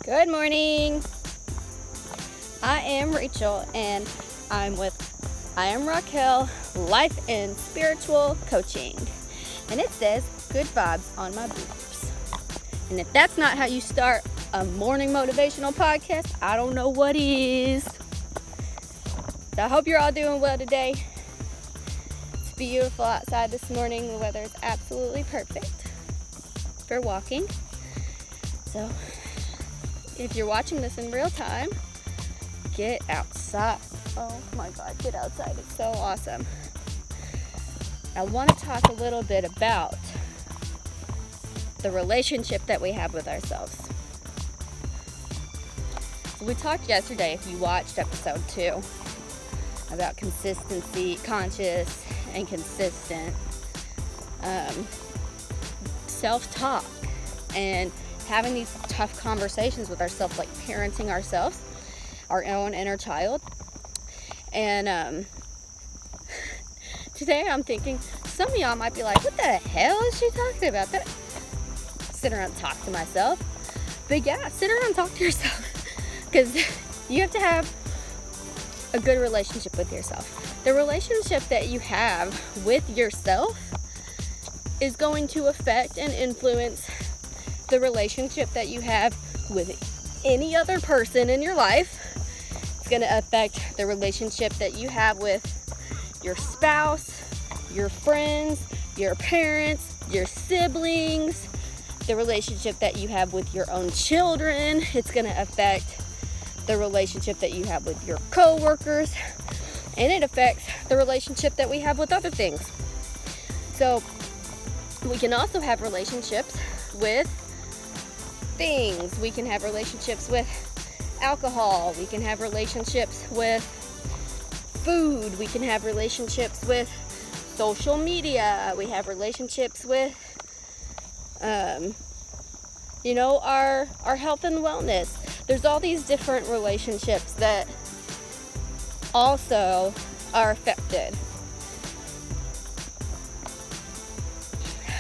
Good morning. I am Rachel and I'm with I Am Raquel Life and Spiritual Coaching. And it says good vibes on my boobs. And if that's not how you start a morning motivational podcast, I don't know what is. So I hope you're all doing well today. It's beautiful outside this morning. The weather is absolutely perfect for walking. So if you're watching this in real time, get outside. Oh my God, get outside. It's so awesome. I want to talk a little bit about the relationship that we have with ourselves. We talked yesterday, if you watched episode 2, about consistency, conscious and consistent self-talk and having these tough conversations with ourselves, like parenting ourselves, our own inner child. And today I'm thinking some of y'all might be like, what the hell is she talking about? That sit around and talk to myself. But yeah, sit around and talk to yourself, because you have to have a good relationship with yourself. The relationship that you have with yourself is going to affect and influence the relationship that you have with any other person in your life. It's going to affect the relationship that you have with your spouse, your friends, your parents, your siblings, the relationship that you have with your own children. It's going to affect the relationship that you have with your coworkers, and it affects the relationship that we have with other things. So we can also have relationships with things. We can have relationships with alcohol. We can have relationships with food. We can have relationships with social media. We have relationships with our health and wellness. There's all these different relationships that also are affected.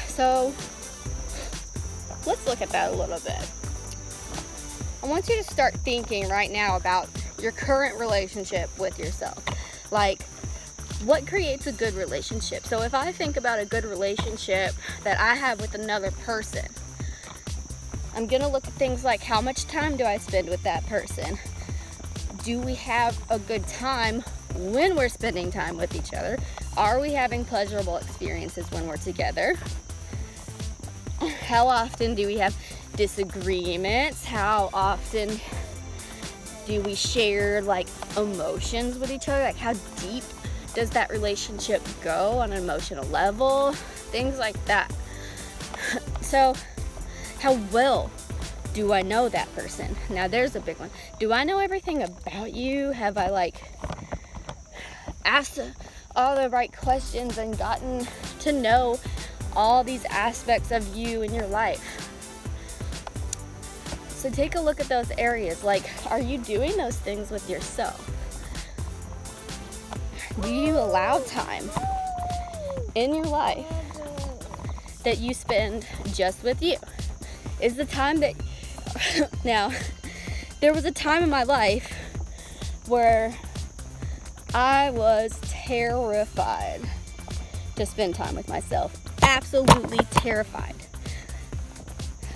So let's look at that a little bit. I want you to start thinking right now about your current relationship with yourself. Like, what creates a good relationship? So if I think about a good relationship that I have with another person, I'm going to look at things like, how much time do I spend with that person? Do we have a good time when we're spending time with each other? Are we having pleasurable experiences when we're together? How often do we have disagreements? How often do we share emotions with each other? Like, how deep does that relationship go on an emotional level? Things like that. So how well do I know that person? Now there's a big one. Do I know everything about you? Have I asked all the right questions and gotten to know all these aspects of you in your life? So take a look at those areas. Are you doing those things with yourself? Do you allow time in your life that you spend just with you? Is the time that now, there was a time in my life where I was terrified to spend time with myself. Absolutely terrified.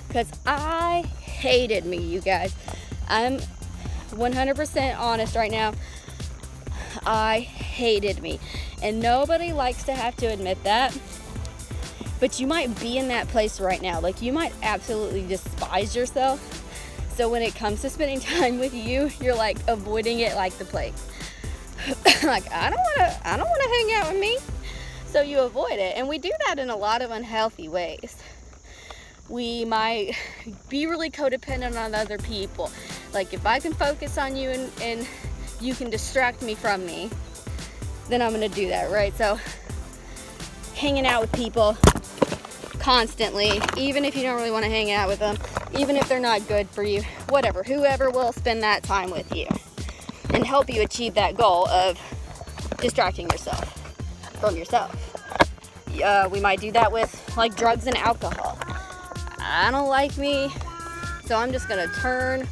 Because I hated me, you guys. I'm 100% honest right now. I hated me. And nobody likes to have to admit that. But you might be in that place right now. You might absolutely despise yourself. So when it comes to spending time with you, you're avoiding it like the plague. I don't want to hang out with me. So you avoid it. And we do that in a lot of unhealthy ways. We might be really codependent on other people. If I can focus on you and you can distract me from me, then I'm going to do that, right? So hanging out with people constantly, even if you don't really want to hang out with them, even if they're not good for you, whatever, whoever will spend that time with you and help you achieve that goal of distracting yourself from yourself. We might do that with drugs and alcohol. I don't like me, so I'm just gonna turn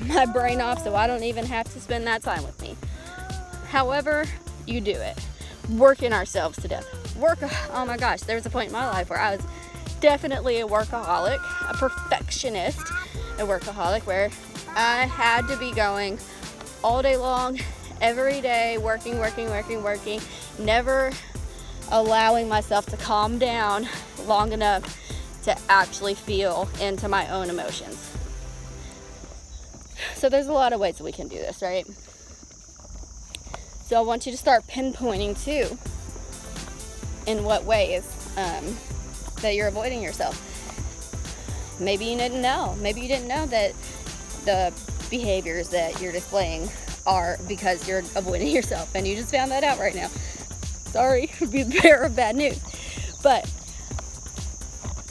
my brain off so I don't even have to spend that time with me. However you do it, working ourselves to death. Oh my gosh, there was a point in my life where I was definitely a workaholic, a perfectionist, a workaholic, where I had to be going all day long, every day, working, never allowing myself to calm down long enough to actually feel into my own emotions. So there's a lot of ways that we can do this, right? So I want you to start pinpointing too, in what ways that you're avoiding yourself. Maybe you didn't know. Maybe you didn't know that the behaviors that you're displaying are because you're avoiding yourself, and you just found that out right now. Sorry to be the bearer of bad news. But,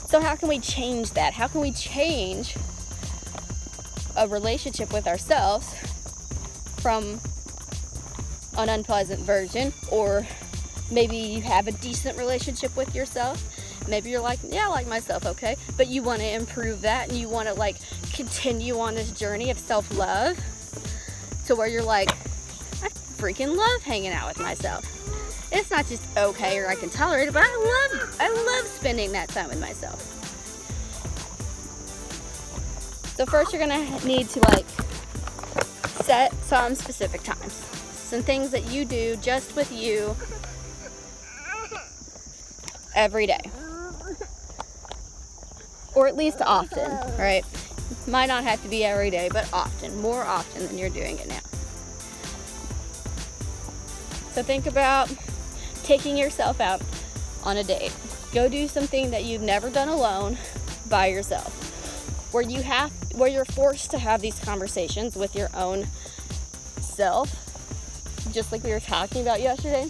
so how can we change that? How can we change a relationship with ourselves from an unpleasant version? Or maybe you have a decent relationship with yourself. Maybe you're like, yeah, I like myself, okay, but you want to improve that, and you want to like continue on this journey of self-love to where you're like, I freaking love hanging out with myself. It's not just okay or I can tolerate it, but I love spending that time with myself. So first you're gonna need to like set some specific times, some things that you do just with you every day, or at least often, right? Might not have to be every day, but often, more often than you're doing it now. So think about taking yourself out on a date. Go do something that you've never done alone by yourself, where you're forced to have these conversations with your own self, just like we were talking about yesterday,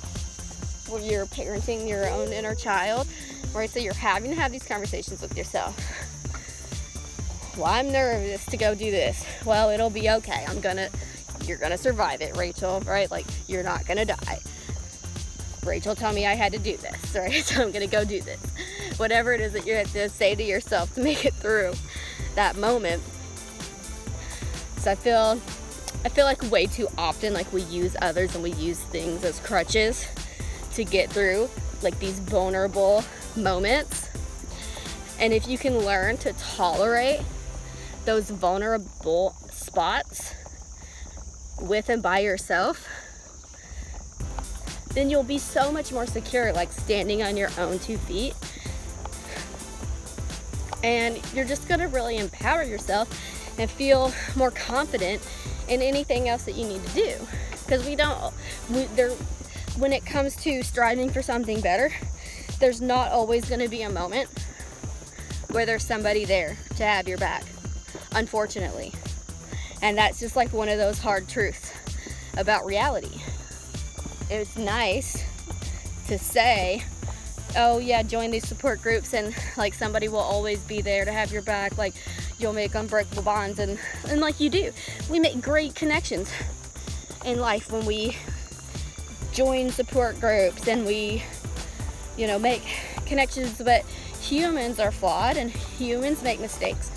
where you're parenting your own inner child, right? So you're having to have these conversations with yourself. Well, I'm nervous to go do this. Well, it'll be okay. You're gonna survive it, Rachel, right? Like, you're not gonna die. Rachel told me I had to do this, right? So I'm gonna go do this. Whatever it is that you have to say to yourself to make it through that moment. So I feel like way too often, like, we use others and we use things as crutches to get through like these vulnerable moments. And if you can learn to tolerate those vulnerable spots with and by yourself, then you'll be so much more secure, like standing on your own 2 feet. And you're just gonna really empower yourself and feel more confident in anything else that you need to do. Because when it comes to striving for something better, there's not always gonna be a moment where there's somebody there to have your back, unfortunately. And that's just like one of those hard truths about reality. It's nice to say, oh yeah, join these support groups and like somebody will always be there to have your back, like you'll make unbreakable bonds, and like you do. We make great connections in life when we join support groups and we, make connections, but humans are flawed and humans make mistakes.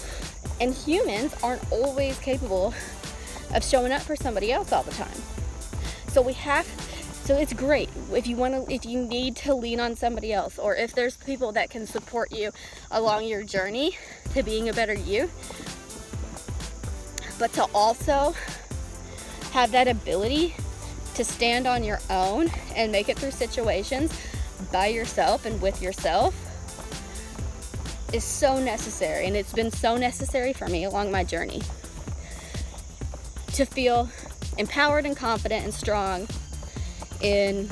And humans aren't always capable of showing up for somebody else all the time. So it's great if you need to lean on somebody else, or if there's people that can support you along your journey to being a better you. But to also have that ability to stand on your own and make it through situations by yourself and with yourself is so necessary, and it's been so necessary for me along my journey to feel empowered and confident and strong in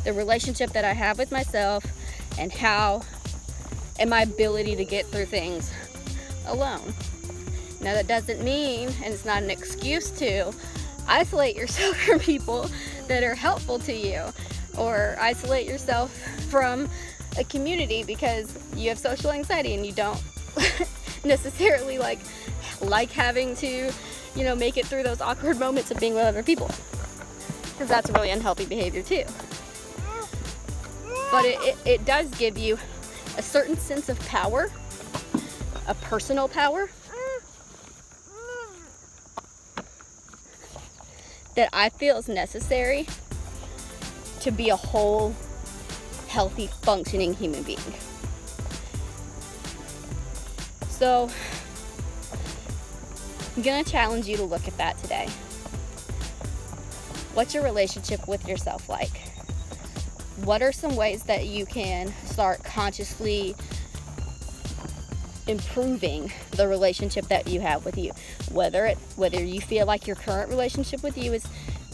the relationship that I have with myself and my ability to get through things alone. Now that doesn't mean, and it's not an excuse to, isolate yourself from people that are helpful to you, or isolate yourself from a community because you have social anxiety and you don't necessarily like having to, make it through those awkward moments of being with other people, because that's really unhealthy behavior too. But it does give you a certain sense of power, a personal power, that I feel is necessary to be a whole, healthy, functioning human being. So I'm gonna challenge you to look at that today. What's your relationship with yourself like? What are some ways that you can start consciously improving the relationship that you have with you? Whether you feel like your current relationship with you is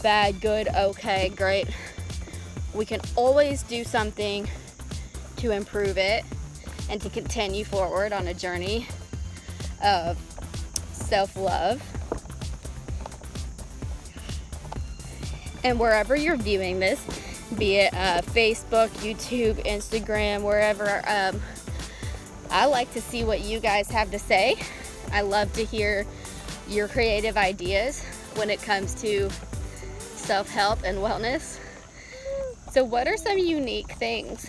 bad, good, okay, great. We can always do something to improve it and to continue forward on a journey of self-love. And wherever you're viewing this, be it Facebook, YouTube, Instagram, wherever, I like to see what you guys have to say. I love to hear your creative ideas when it comes to self-help and wellness. So what are some unique things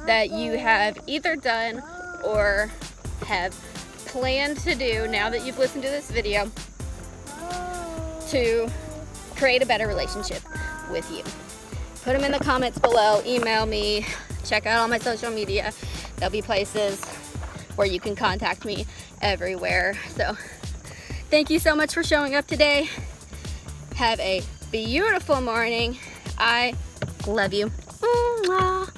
that you have either done or have planned to do now that you've listened to this video to create a better relationship with you? Put them in the comments below, email me, check out all my social media. There'll be places where you can contact me everywhere. So thank you so much for showing up today. Have a beautiful morning. I love you. Mwah.